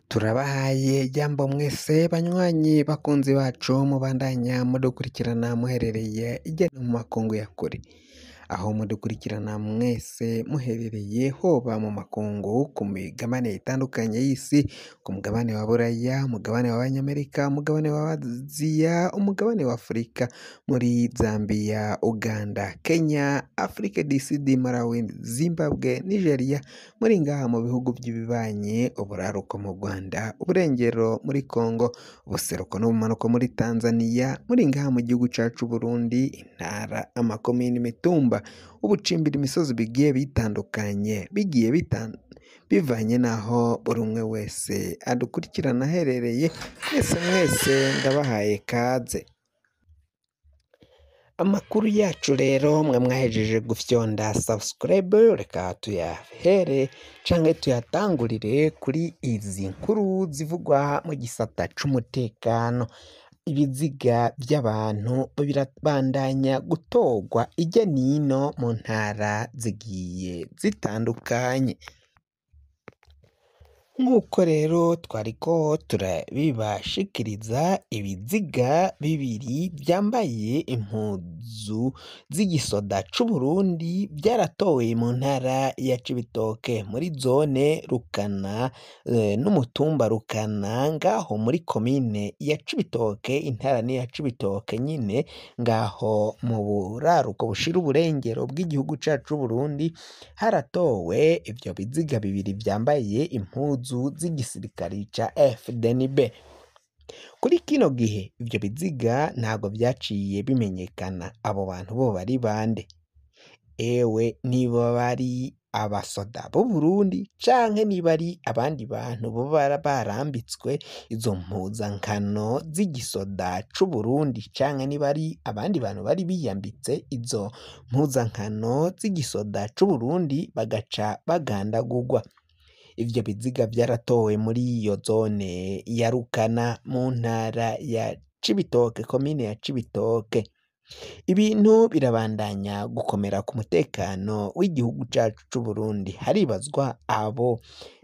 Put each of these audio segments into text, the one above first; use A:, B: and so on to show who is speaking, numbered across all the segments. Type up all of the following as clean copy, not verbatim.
A: Turabahaye jambo mwese banywanyi bakunzi bacu mubandanya mudukurikirana muherereye ijya mu makungu ya kure, aho mudukurikirana mwese muherereye hoba mu makungu ku migabane itandukanye y'isi, ku mugabane wa Buraya, umugabane w'Abanyamerika, umugabane wa Aziya, umugabane wa Afurika, muri Zambia, Uganda, Kenya, Afrique du Sud, Malawi, Zimbabwe, Nigeria, muri ngaha mu bihugu by'ibibanye, uburaruko mu Rwanda, uburengero muri Congo, ubuseruko n'ubumanuko muri Tanzania, muri ngaha mu gihugu cacu Burundi, intara, amakomine, imitumba, ubucimbira, imisozi bigiye bitandukanye, bivanye naho buri umwe wese adukurikirana aherereye. Mwese ndabahaye kaze. Amakuru yacu rero mwe mwahejeje gufyonda subscribe, reka tuyahere canke tuyatangurire kuri izi nkuru zivugwa mu gisata c'umutekano. Ibiziga by'abantu birabandanya gutorwa ijya nino mu ntara zigiye zitandukanye. Nk'uko rero twariko turabibashikiriza, ibiziga bibiri byambaye impuzu z'igisoda c'Uburundi byaratowe mu ntara ya Cibitoke muri zone Rukana n'umutumba Rukana, ngaho muri komine ya Cibitoke, intara ni ya Cibitoke nyine, ngaho mu buraruko bushira uburengero bw'igihugu cacu c'Uburundi, haratowe ivyo biziga bibiri byambaye impuzu z'igisirikari ca FDNB. Kuri kino gihe ivyo biziga ntago vyaciye bimenyekana abo bantu bo bari bande, ewe niba bari abasoda b'u Burundi canke niba ari abandi bantu boba barambitswe izo mpuzankano z'igisoda c'u Burundi, canke niba ari abandi bantu bari biyambitse izo mpuzankano z'igisoda c'u Burundi bagaca bagandagurwa. Ivyo biziga byaratowe muri iyo zone ya Rukana mu ntara ya Cibitoke, komine ya Cibitoke. Ibintu birabandanya gukomera ku mutekano w'igihugu cacu c'u Burundi. Haribazwa abo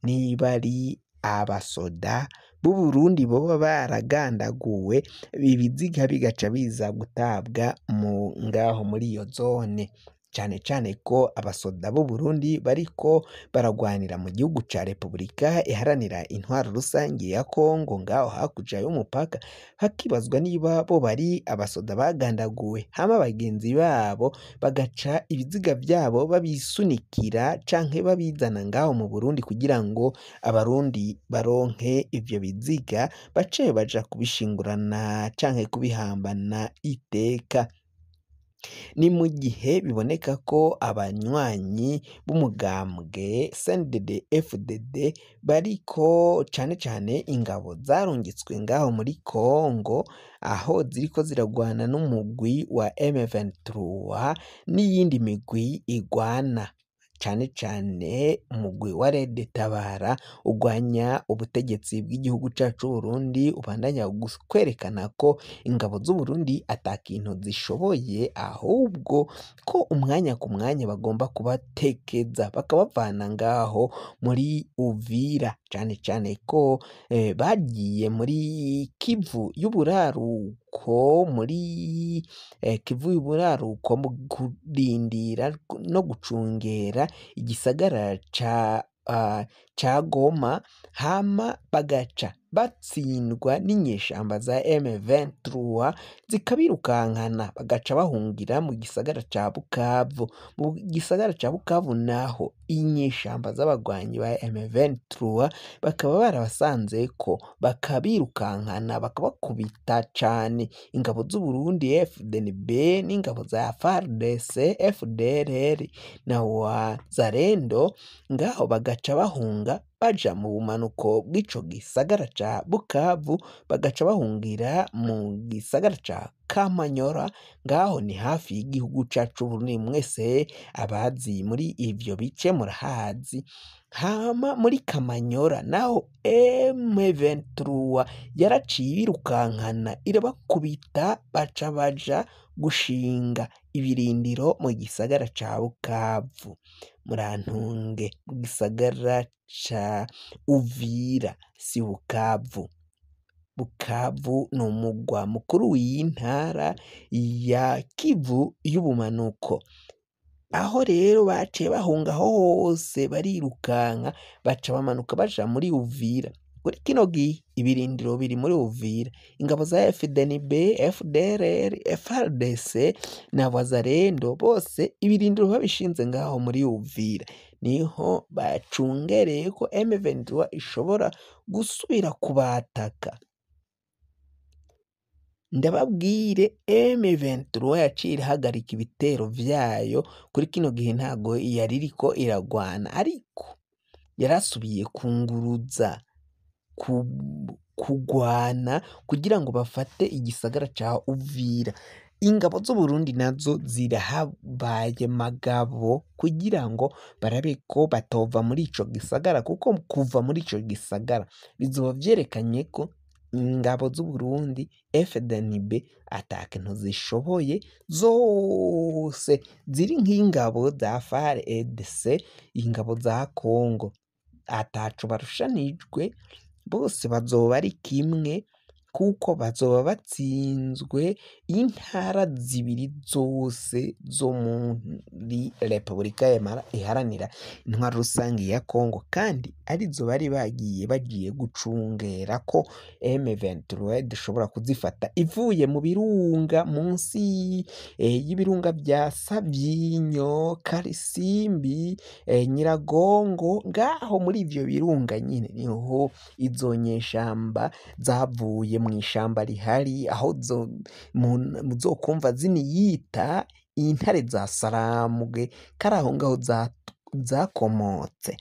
A: niba ari abasoda b'u Burundi boba baragandaguwe, ibiziga bigaca biza gutabwa mu ngaho muri iyo zone, cane cane ko abasoda b'u Burundi bariko baragwanira mu gihugu ca Repubulika iharanira intwaro rusange ya Kongo, ngaho hakurya y'umupaka. Hakibazwa niba bo bari abasoda bagandaguwe, hama bagenzi babo bagaca ibiziga vyabo babisunikira canke babizana ngaho mu Burundi kugira ngo abarundi baronke ivyo biziga bace baja kubishingurana canke kubihambana iteka. Ni mu gihe biboneka ko abanywanyi b'umugambwe CNDD FDD bariko cane cane ingabo zarungitswe ngaho muri Kongo, aho ziriko ziragwana n'umugwi wa M23 n'iyindi migwi igwana, cane cane umugwi wa Red Tabara ugwanya ubutegetsi bw'igihugu cacu c'Uburundi, ubandanya kwerekana ko ingabo z'u Burundi atakintu zishoboye, ahubwo ko umwanya ku mwanya bagomba kubatekeza bakabavana ngaho muri Uvira, cane cane ko bagiye muri Kivu y'uburaruko, muri Kivu y'uburaruko mu kurindira no gucungera igisagara ca Goma, hama bagaca batsindwa n'inyeshamba za M23 zikabirukankana, bagaca bahungira mu gisagara ca Bukavu. Mu gisagara ca Bukavu naho inyeshamba z'abagwanyi ba M23 bakaba barabasanzeko bakabirukankana bakabakubita cane. Ingabo z'u Burundi FDNB n'ingabo za FARDC, FDLR na Wazalendo ngaho bagaca bahunga baja mu bumanuko bw'ico gisagara ca Bukavu, bagaca bahungira mu gisagara ca Kamanyora, ngaho ni hafi y'igihugu cacu Burundi, mwese abazi muri ivyo bice murahazi. Hama muri Kamanyora naho M23 yaraciye irukankana irabakubita, baca baja gushinga ibirindiro mu gisagara ca Bukavu, murantunge, mu gisagara ca Uvira, si Bukavu. Bukavu ni umugwa mukuru w'intara ya Kivu y'ubumanuko. Aho rero baciye bahunga hose barirukanka, baca bamanuka baja muri Uvira. Kuri kino gihe ibirindiro biri muri Uvira, ingabo za FDNB, FDLR, FARDC na Wazalendo bose ibirindiro babishinze ngaho muri Uvira, niho bacungereye ko M23 ishobora gusubira kubataka. Ndababwire M23 yaciye ihagarika ibitero vyayo kuri kino gihe, ntago yari iriko iragwana, ariko yarasubiye kunguruza kugwana kugira ngo bafate igisagara ca Uvira. Ingabo z'Uburundi nazo zirahabaye magabo kugira ngo barabe ko batova muri ico gisagara, kuko kuva muri ico gisagara bizoba vyerekanye ko ingabo z'Uburundi FDNB ata kintu zishoboye, zose ziri nk'ingabo za FARDC, ingabo za Congo, ataco barushanijwe, bose bazoba ari kimwe, kuko bazoba batsinzwe intara zibiri zose zo muri Repubulika iharanira intwaro rusange ya Congo, kandi arizo bari bagiye gucungera ko M23 dushobora kuzifata ivuye mu birunga, munsi y'ibirunga vya Sabyinyo, Karisimbi, Nyiragongo, ngaho muri ivyo birunga nyine niho izo nyeshamba zavuye mw'ishamba rihari, aho muzokumva ziniyita intare za Sarambwe, karaho ngaho zakomotse.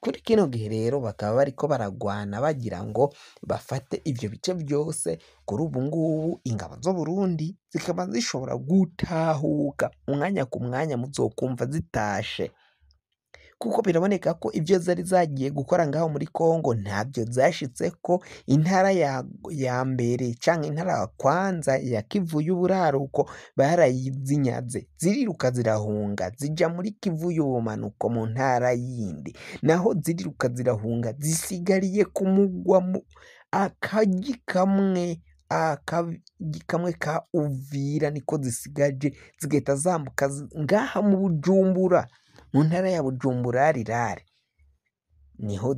A: Kuri kino gihe rero bakaba bariko baragwana bagira ngo bafate ivyo bice vyose. Kuri ubu ngubu ingabo z'Uburundi zikaba zishobora gutahuka umwanya ku mwanya, muzokumva zitashe, kuko biraboneka ko ivyo zari zagiye gukora ngaho muri Congo ntabyo zashitseko. Intara ya mbere canke intara ya kwanza ya Kivu y'uburaruko barayizinyaze, ziriruka zirahunga zija muri Kivu y'ubumanuko mu ntara yindi, naho ziriruka zirahunga zisigariye ku mugwa akagi kamwe ka Uvira niko zisigaje, zigahita zambuka ngaha mu Bujumbura, mu ntara ya Bujumbura rirare, niho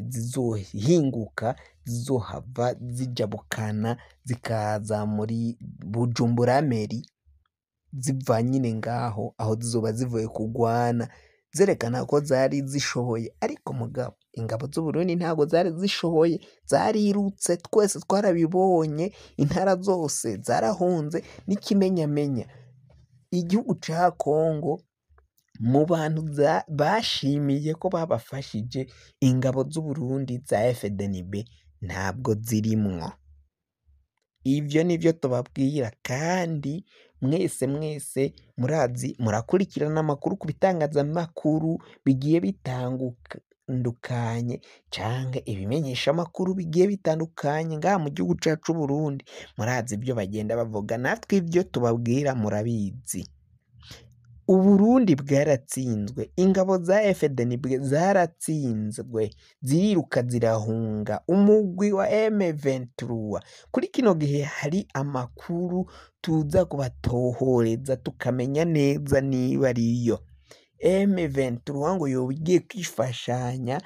A: zizohinguka, zizohava zijabukana zikaza muri Bujumbura meri, ziva nyine ngaho aho zizoba zivuye kugwana, zerekana ko zari zishoboye. Ariko mugabo ingabo z'Uburundi ntago zari zishoboye, zarirutse, twese twarabibonye, intara zose zarahunze. N'ikimenyamenya, igihugu ca Congo mu bantu bashimiye ko babafashije, ingabo z'Uburundi za FDNB ntabwo zirimwo. Ivyo nivyo tubabwira, kandi mwese murazi, murakurikirana amakuru ku bitangazamakuru bigiye bitandukanye, canke ibimenyesha amakuru bigiye bitandukanye ngaha mu gihugu cacu Burundi, murazi ibyo bagenda bavuga, natwe ibyo tubabwira murabizi. Uburundi bwaratsinzwe, ingabo za FDNB zaratsinzwe, ziriruka zirahunga umugwi wa M23. Kuri kino gihe hari amakuru tuza kubatohoreza tukamenya neza niba ariyo. M23 ngo yoba igiye kwifashanya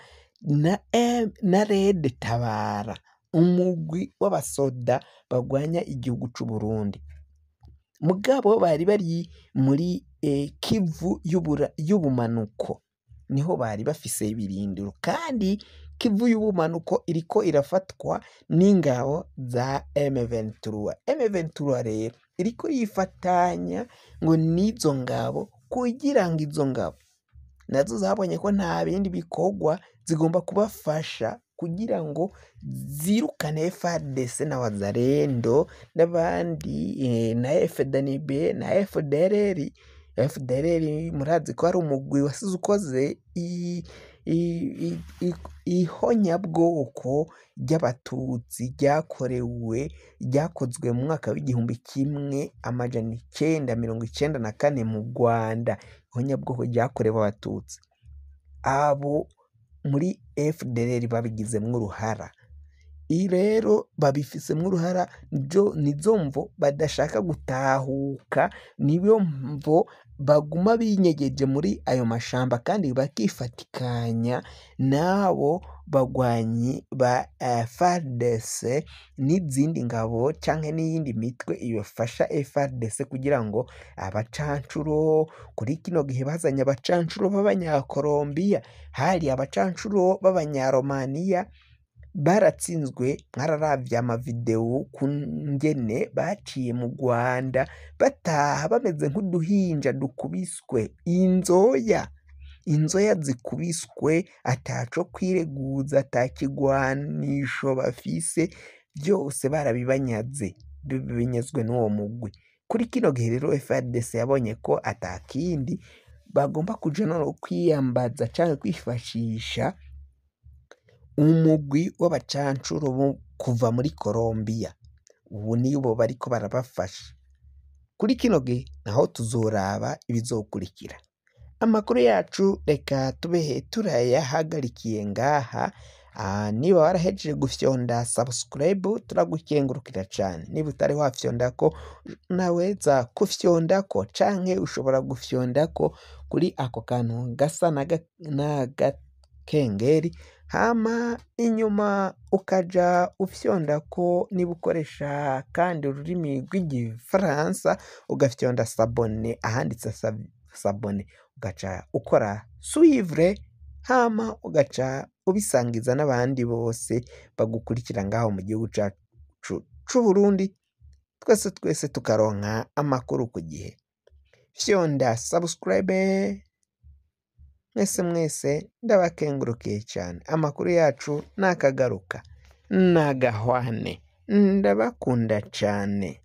A: na Red Tabara, umugwi w'abasoda bagwanya igihugu c'Uburundi. Mugabo bari muri Kivu y'ubumanuko, niho bari bafise ibirindiro, kandi Kivu y'ubumanuko iriko irafatwa n'ingabo za M23. M23 rero iriko yifatanya ngo n'izo ngabo, kugira ngo izo ngabo nazo zabonye ko nta bindi bikorwa zigomba kubafasha kugira ngo zirukane FARDC na Wazalendo n'abandi na FDNB na FDLR. FDLR murazi ko ari umugwi wasize ukoze ihonyabwoko ry'abatutsi ryakozwe mu mwaka w'1994 mu Rwanda. Ihonyabwoko ryakorewe abatutsi, abo muri FDLR babigizemwo uruhara. Rero babifisemwo uruhara, nizo mvo badashaka gutahuka, niyo mvo baguma binyegeje muri ayo mashamba kandi bakifatikanya n'abo bagwanyi ba FARDC n'izindi ngabo canke n'iyindi mitwe ibafasha FARDC kugira ngo abacancuro, kuri kino gihe bazanye abacancuro b'Abanyakolombiya, hari abacancuro b'Abanyaromaniya baratsinzwe. Mwararavye amavideo kungene baciye mu Rwanda bataha bameze nk'uduhinja dukubiswe inzoya zikubiswe, ataco kwireguza, atakigwanisho bafise, byose barabibanyaze, binyazwe n'uwo mugwi. Kuri kino gihe rero FARDC yabonye ko atakindi bagomba kuja no kwiyambaza canke kwifashisha umugwi w'abacancuro bo kuva muri Colombia. Ubu nibo bariko barabafasha. Kuri kino gihe naho tuzoraba ibizokurikira. Amakuru yacu reka tubehe turayahagarikiye ngaha. Niba warahejeje gufyonda subscribe turagukengurukira cane. Niba utari wafyondako naweza kufyondako canke ushobora gufyondako kuri ako kantu gasa n'agakengeri, hama inyuma ukaja ufyondako. Niba ukoresha kandi ururimi rw'igifaransa ugafyonda sabone, ahanditse sabone ugaca ukora suivre, hama ugaca ubisangiza n'abandi bose bagukurikira ngaho mu gihugu cacu c'Uburundi, twese tukaronka amakuru ku gihe. Fyonda subscribe. Mwese ndabakengurukiye cyane. Amakuru yacu nakagaruka, nagahwane, ndabakunda cyane.